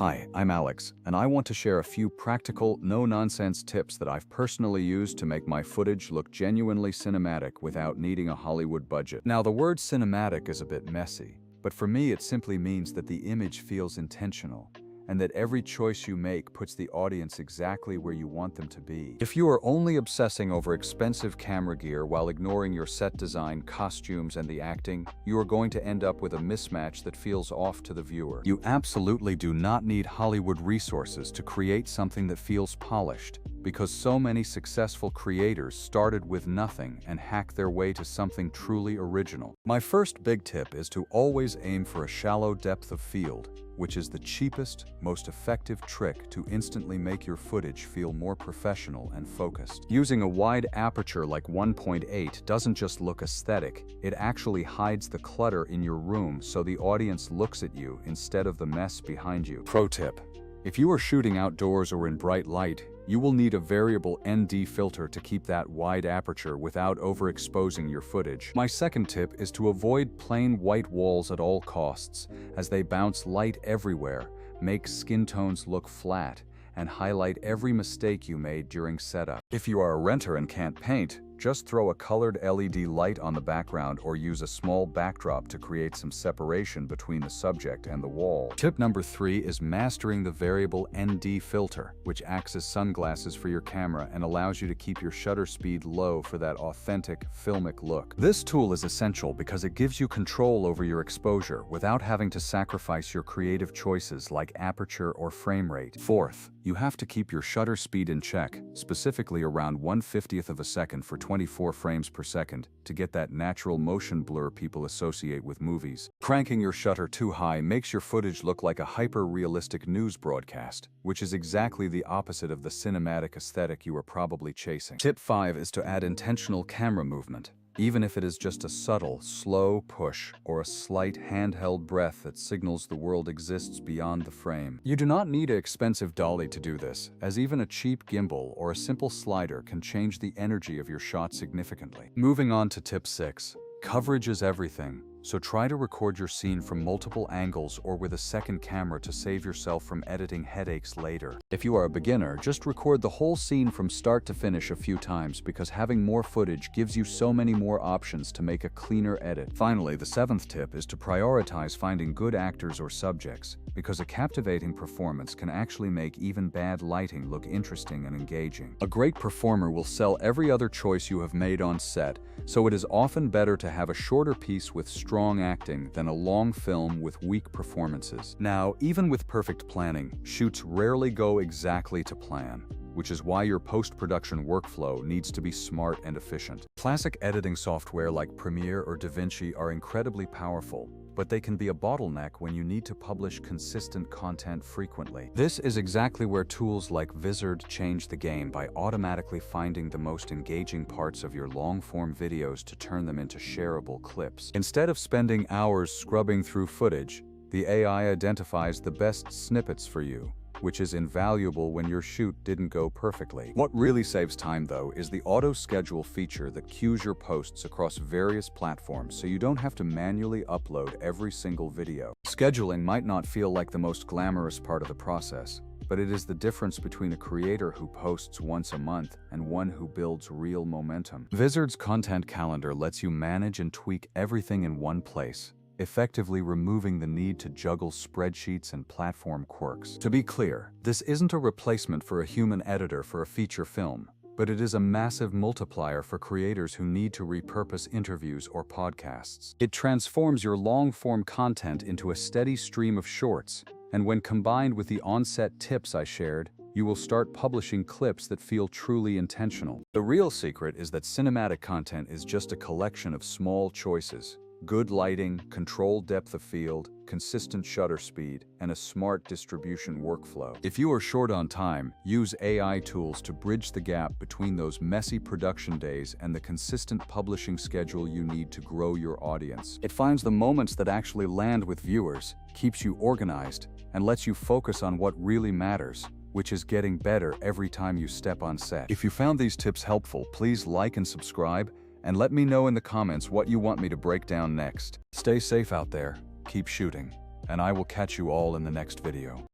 Hi, I'm Alex, and I want to share a few practical, no-nonsense tips that I've personally used to make my footage look genuinely cinematic without needing a Hollywood budget. Now, the word cinematic is a bit messy, but for me it simply means that the image feels intentional, and that every choice you make puts the audience exactly where you want them to be. If you are only obsessing over expensive camera gear while ignoring your set design, costumes, and the acting, you are going to end up with a mismatch that feels off to the viewer. You absolutely do not need Hollywood resources to create something that feels polished, because so many successful creators started with nothing and hacked their way to something truly original. My first big tip is to always aim for a shallow depth of field, which is the cheapest, most effective trick to instantly make your footage feel more professional and focused. Using a wide aperture like 1.8 doesn't just look aesthetic, it actually hides the clutter in your room so the audience looks at you instead of the mess behind you. Pro tip: if you are shooting outdoors or in bright light, you will need a variable ND filter to keep that wide aperture without overexposing your footage. My second tip is to avoid plain white walls at all costs, as they bounce light everywhere, make skin tones look flat, and highlight every mistake you made during setup. If you are a renter and can't paint, just throw a colored LED light on the background or use a small backdrop to create some separation between the subject and the wall. Tip number 3 is mastering the variable ND filter, which acts as sunglasses for your camera and allows you to keep your shutter speed low for that authentic, filmic look. This tool is essential because it gives you control over your exposure without having to sacrifice your creative choices like aperture or frame rate. Fourth, you have to keep your shutter speed in check, specifically around 1/50th of a second for 24 frames per second, to get that natural motion blur people associate with movies. Cranking your shutter too high makes your footage look like a hyper-realistic news broadcast, which is exactly the opposite of the cinematic aesthetic you are probably chasing. Tip 5 is to add intentional camera movement. Even if it is just a subtle, slow push or a slight handheld breath that signals the world exists beyond the frame. You do not need an expensive dolly to do this, as even a cheap gimbal or a simple slider can change the energy of your shot significantly. Moving on to tip 6. Coverage is everything, so try to record your scene from multiple angles or with a second camera to save yourself from editing headaches later. If you are a beginner, just record the whole scene from start to finish a few times, because having more footage gives you so many more options to make a cleaner edit. Finally, the 7th tip is to prioritize finding good actors or subjects, because a captivating performance can actually make even bad lighting look interesting and engaging. A great performer will sell every other choice you have made on set, so it is often better to have a shorter piece with strong acting than a long film with weak performances. Now, even with perfect planning, shoots rarely go exactly to plan, which is why your post-production workflow needs to be smart and efficient. Classic editing software like Premiere or DaVinci are incredibly powerful, but they can be a bottleneck when you need to publish consistent content frequently. This is exactly where tools like Vizard change the game by automatically finding the most engaging parts of your long-form videos to turn them into shareable clips. Instead of spending hours scrubbing through footage, the AI identifies the best snippets for you, which is invaluable when your shoot didn't go perfectly. What really saves time, though, is the auto-schedule feature that queues your posts across various platforms so you don't have to manually upload every single video. Scheduling might not feel like the most glamorous part of the process, but it is the difference between a creator who posts once a month and one who builds real momentum. Vizard's content calendar lets you manage and tweak everything in one place, effectively removing the need to juggle spreadsheets and platform quirks. To be clear, this isn't a replacement for a human editor for a feature film, but it is a massive multiplier for creators who need to repurpose interviews or podcasts. It transforms your long-form content into a steady stream of shorts, and when combined with the on-set tips I shared, you will start publishing clips that feel truly intentional. The real secret is that cinematic content is just a collection of small choices: good lighting, controlled depth of field, consistent shutter speed, and a smart distribution workflow. If you are short on time, use AI tools to bridge the gap between those messy production days and the consistent publishing schedule you need to grow your audience. It finds the moments that actually land with viewers, keeps you organized, and lets you focus on what really matters, which is getting better every time you step on set. If you found these tips helpful, please like and subscribe, and let me know in the comments what you want me to break down next. Stay safe out there, keep shooting, and I will catch you all in the next video.